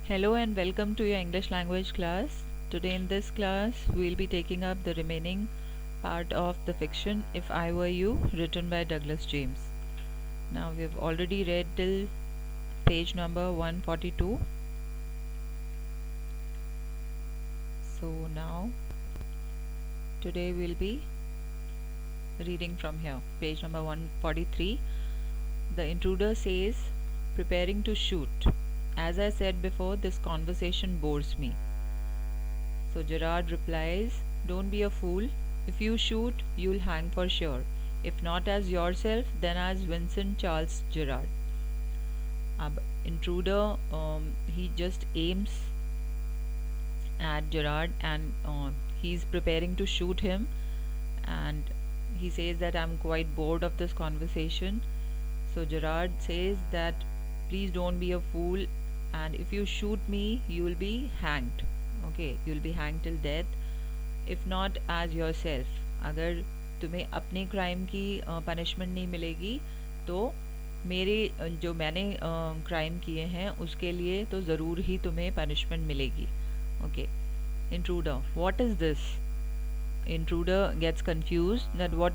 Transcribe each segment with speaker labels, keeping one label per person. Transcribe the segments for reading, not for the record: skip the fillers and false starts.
Speaker 1: Hello and welcome to your English language class. Today in this class, we'll be taking up the remaining part of the fiction If I Were You, written by Douglas James. Now we've already read till page number 142. So now today we'll be reading from here, page number 143. The intruder says, preparing to shoot. As I said before, this conversation bores me. So Gerard replies, don't be a fool. If you shoot, you'll hang for sure. If not as yourself, then as Vincent Charles Gerard. Ab intruder, he just aims at Gerard and he's preparing to shoot him, and he says that I'm quite bored of this conversation. So Gerard says that please don't be a fool, and if you shoot me, you will be hanged. Okay, you'll be hanged till death. If not as yourself, अगर तुम्हें अपने crime की punishment नहीं मिलेगी तो मेरे जो मैंने क्राइम किए हैं उसके लिए तो ज़रूर ही तुम्हें पनिशमेंट मिलेगी. Okay. Intruder, what is this? Intruder gets confused that what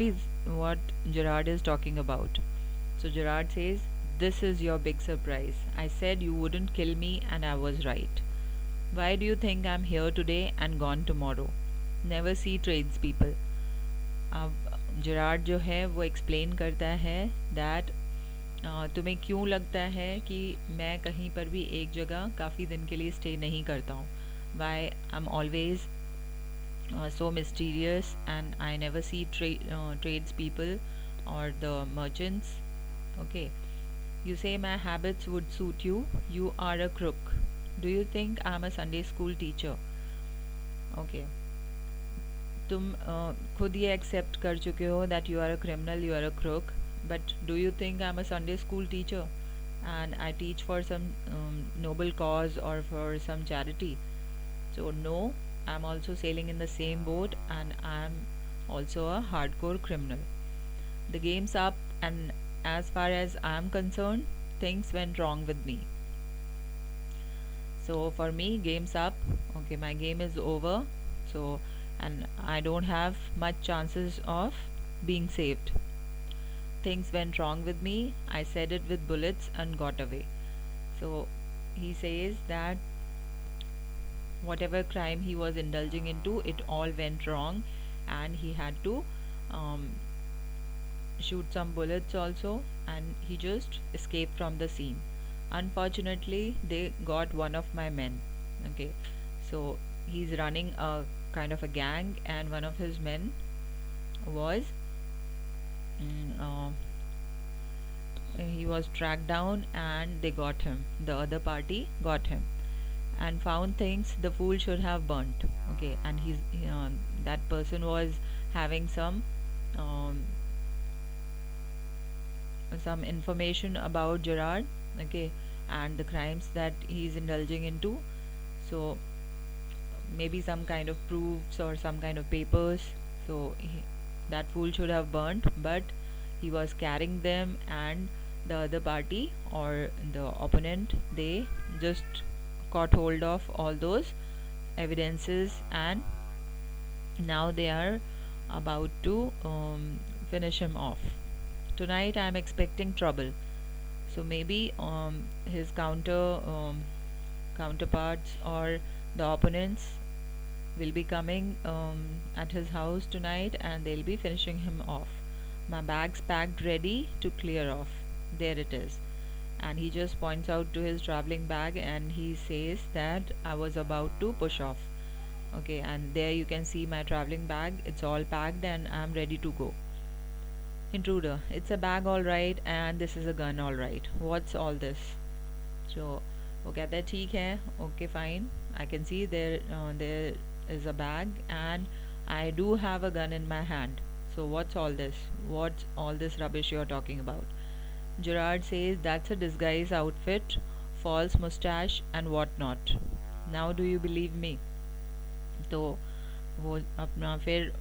Speaker 1: Gerard is talking about. So Gerard says, this is your big surprise. I said you wouldn't kill me and I was right. Why do you think I'm here today and gone tomorrow? Never see tradespeople. अब Gerard जो है वो explain करता है that तुम्हें क्यों लगता है कि मैं कहीं पर भी एक जगह काफ़ी दिन के लिए stay नहीं करता हूँ. Why I'm always so mysterious and I never see tradespeople or the merchants. Okay. You say my habits would suit you. You are a crook. Do you think I'm a Sunday school teacher? Okay. तुम खुद ये accept कर चुके हो that you are a criminal, you are a crook. But do you think I'm a Sunday school teacher and I teach for some noble cause or for some charity? So no, I'm also sailing in the same boat and I'm also a hardcore criminal. The game's up, and as far as I'm concerned, things went wrong with me. So for me, game's up. Okay, my game is over. So, and I don't have much chances of being saved. Things went wrong with me. I said it with bullets and got away. So he says that whatever crime he was indulging into, it all went wrong, and he had to shoot some bullets also, and he just escaped from the scene. Unfortunately, they got one of my men. Okay, so he's running a kind of a gang, and one of his men was he was tracked down and they got him. The other party got him and found things the fool should have burnt. Okay, and that person was having some information about Gerard. Okay, and the crimes that he's indulging into. So maybe some kind of proofs or some kind of papers. So that fool should have burnt, but he was carrying them, and the other party or the opponent, they just caught hold of all those evidences, and now they are about to finish him off. Tonight I am expecting trouble. So maybe his counterparts or the opponents will be coming at his house tonight and they'll be finishing him off. My bag's packed ready to clear off. There it is. And he just points out to his traveling bag and he says that I was about to push off. Okay, and there you can see my traveling bag. It's all packed and I'm ready to go. Intruder, it's a bag alright and this is a gun alright. What's all this? So वो कहता है ठीक है, okay fine. I can see there is a bag and I do have a gun in my hand. So what's all this? What's all this rubbish you're talking about? Gerard says that's a disguise outfit, false mustache and what not. Now do you believe me? तो वो अपना फिर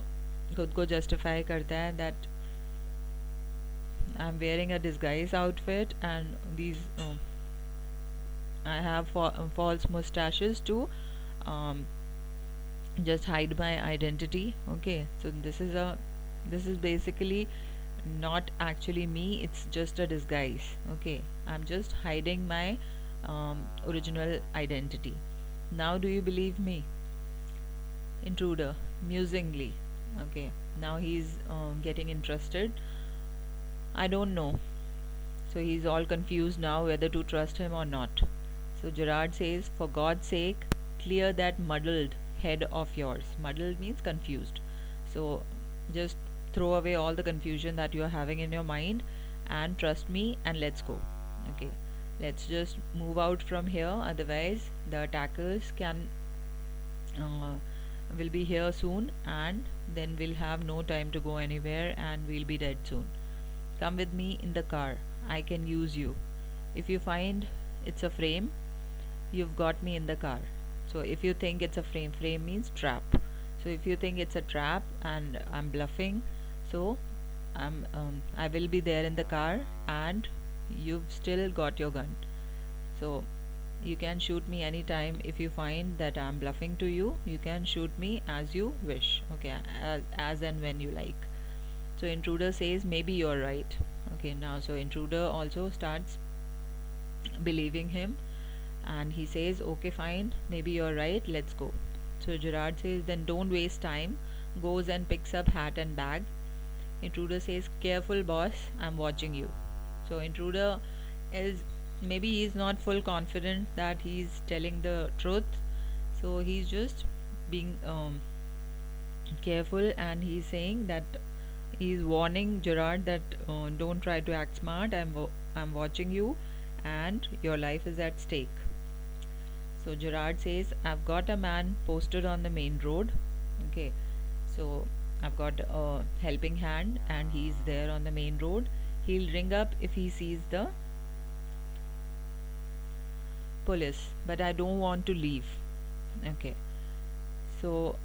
Speaker 1: खुद को justify करता है that I'm wearing a disguise outfit and I have false mustaches to um, just hide my identity. Okay, so this is basically not actually me, it's just a disguise. Okay, I'm just hiding my original identity. Now do you believe me? Intruder musingly. Okay, now he's getting interested. I don't know. So he's all confused now whether to trust him or not. So Gerard says, for God's sake, clear that muddled head of yours. Muddled means confused. So just throw away all the confusion that you are having in your mind and trust me and let's go. Okay, let's just move out from here, otherwise the attackers uh, will be here soon, and then we'll have no time to go anywhere and we'll be dead soon. Come with me in the car. I can use you. If you find it's a frame, you've got me in the car. So if you think it's a frame means trap. So if you think it's a trap and I'm bluffing, so I will be there in the car and you've still got your gun. So you can shoot me anytime. If you find that I'm bluffing to you, you can shoot me as you wish. Okay, as and when you like. So intruder says, maybe you're right. Okay, now so intruder also starts believing him, and he says, okay, fine, maybe you're right, let's go. So Gerard says, then don't waste time. Goes and picks up hat and bag. Intruder says, careful boss, I'm watching you. So intruder is, maybe he's not full confident that he's telling the truth, so he's just being careful, and he's saying that he's warning Gerard that don't try to act smart. I'm watching you and your life is at stake. So Gerard says, I've got a man posted on the main road. Okay, so I've got a helping hand and he's there on the main road. He'll ring up if he sees the police, but I don't want to leave. Okay, so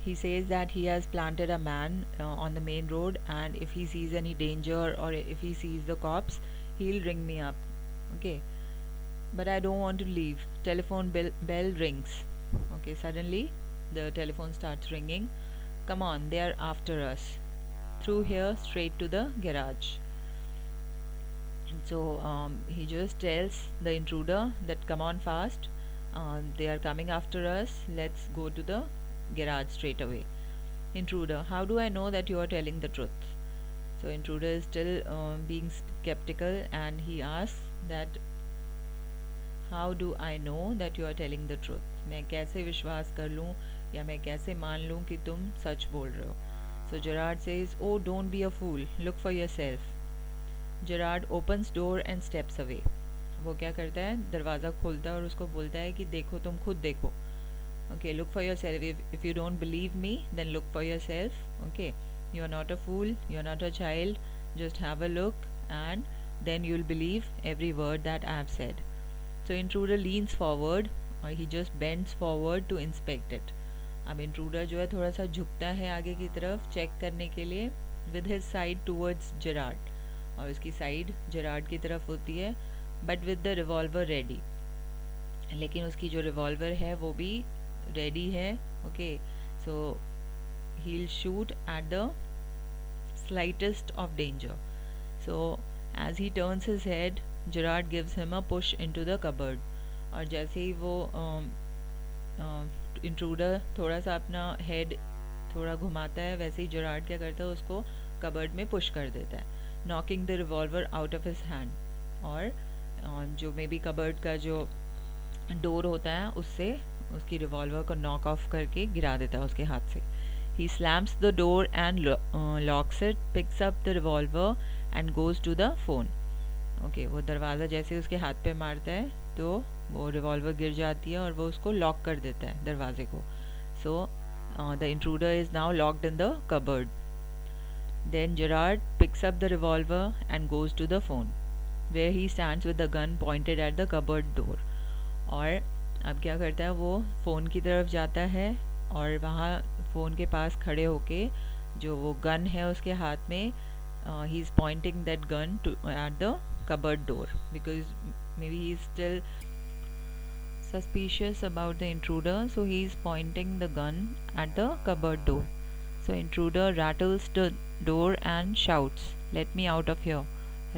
Speaker 1: he says that he has planted a man on the main road, and if he sees any danger or if he sees the cops, he'll ring me up. Okay, but I don't want to leave. Telephone bell rings. Okay, suddenly the telephone starts ringing. Come on, they are after us. Through here, straight to the garage. So he just tells the intruder that come on fast, they are coming after us, let's go to the garage straight away. Intruder, how do I know that you are telling the truth? So intruder is still being skeptical, and he asks that how do I know that you are telling the truth? मैं कैसे विश्वास कर लूँ या मैं कैसे मान लूँ कि तुम सच बोल रहे हो? So Gerard says, oh, don't be a fool, look for yourself. Gerard opens door and steps away. वो क्या करता है, दरवाज़ा खोलता है और उसको बोलता है कि देखो, तुम खुद देखो. Okay, look for yourself. If you don't believe me, then look for yourself. Okay, you are not a fool, you are not a child. Just have a look and then you'll believe every word that I have said. So intruder leans forward, or he just bends forward to inspect it. अब intruder जो है थोड़ा सा झुकता है आगे की तरफ चेक करने के लिए, with his side towards Gerard, और उसकी साइड जेरार्ड की तरफ होती है, but with the revolver ready. लेकिन उसकी जो रिवॉल्वर है वो भी रेडी है. Okay, so he'll shoot at the slightest of danger. So as he turns his head, Gerard gives him a push into the cupboard. और जैसे ही वो इंट्रूडर थोड़ा सा अपना हेड थोड़ा घुमाता है, वैसे ही जेरार्ड क्या करता है, उसको कबर्ड में पुश कर देता है, knocking the revolver out of his hand. और जो मे बी कबर्ड का जो डोर होता है उससे उसकी रिवॉल्वर को नॉक ऑफ करके गिरा देता है उसके हाथ से. He slams the door and locks it, picks up the revolver and goes to the phone. Okay, वो दरवाज़ा जैसे उसके हाथ पे मारता है तो वो रिवॉल्वर गिर जाती है और वो उसको लॉक कर देता है दरवाजे को. So the intruder is now locked in the cupboard. Then Gerard picks up the revolver and goes to the phone, where he stands with the gun pointed at the cupboard door. और अब क्या करता है, वो phone की तरफ जाता है और वहाँ फ़ोन के पास खड़े होके जो वो गन है उसके हाथ में, he is pointing that gun to at the cupboard door, because maybe he is still suspicious about the intruder, so he's pointing the gun at the cupboard door. So intruder rattles the door and shouts, "Let me out of here."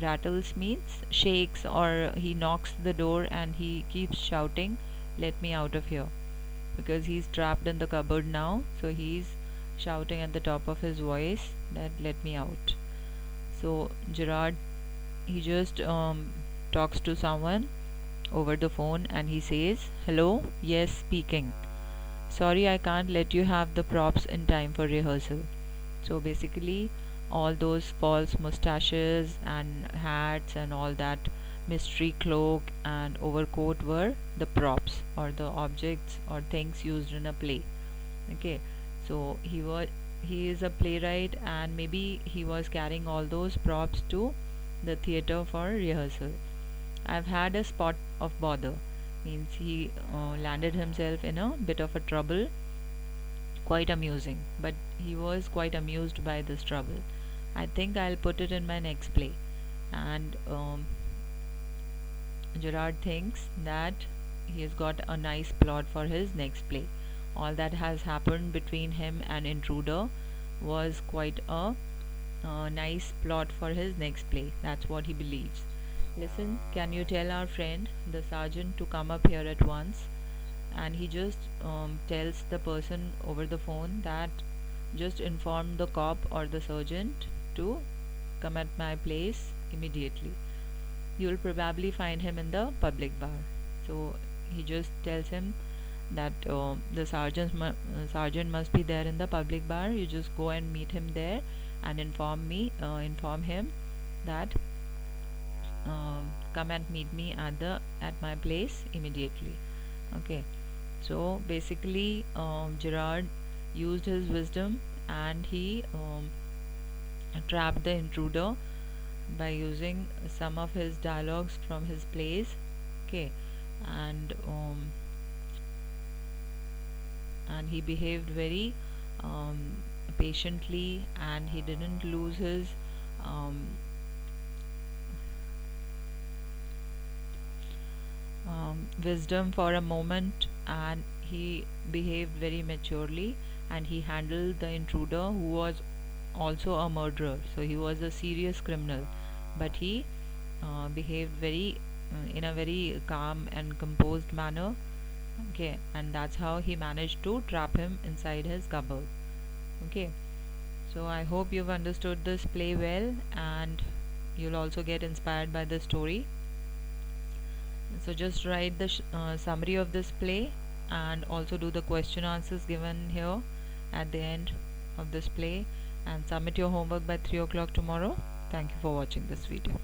Speaker 1: Rattles means shakes, or he knocks the door and he keeps shouting, "Let me out of here." Because he's trapped in the cupboard now, so he's shouting at the top of his voice that "let me out." So Gerard, he just talks to someone over the phone and he says, "Hello, yes, speaking. Sorry, I can't let you have the props in time for rehearsal." So basically, all those false mustaches and hats and all that mystery cloak and overcoat were the props, or the objects or things used in a play. Okay, so he is a playwright, and maybe he was carrying all those props to the theater for rehearsal. "I've had a spot of bother," means he landed himself in a bit of a trouble. Quite amusing, but he was quite amused by this trouble. "I think I'll put it in my next play." And Gerard thinks that he has got a nice plot for his next play. All that has happened between him and intruder was quite a nice plot for his next play. That's what he believes. "Listen, can you tell our friend, the sergeant, to come up here at once?" And he just tells the person over the phone that just inform the cop or the sergeant to come at my place immediately. You'll probably find him in the public bar. So he just tells him that the sergeant must be there in the public bar. You just go and meet him there and inform him that come and meet me at my place immediately. Okay, so basically Gerard used his wisdom and he trapped the intruder by using some of his dialogues from his plays. Okay, and he behaved very patiently, and he didn't lose his um, wisdom for a moment, and he behaved very maturely, and he handled the intruder, who was also a murderer. So he was a serious criminal, but he behaved very in a very calm and composed manner. Okay, and that's how he managed to trap him inside his cupboard. Okay, so I hope you've understood this play well, and you'll also get inspired by the story. So just write the summary of this play, and also do the question answers given here at the end of this play, and submit your homework by 3 o'clock tomorrow. Thank you for watching this video.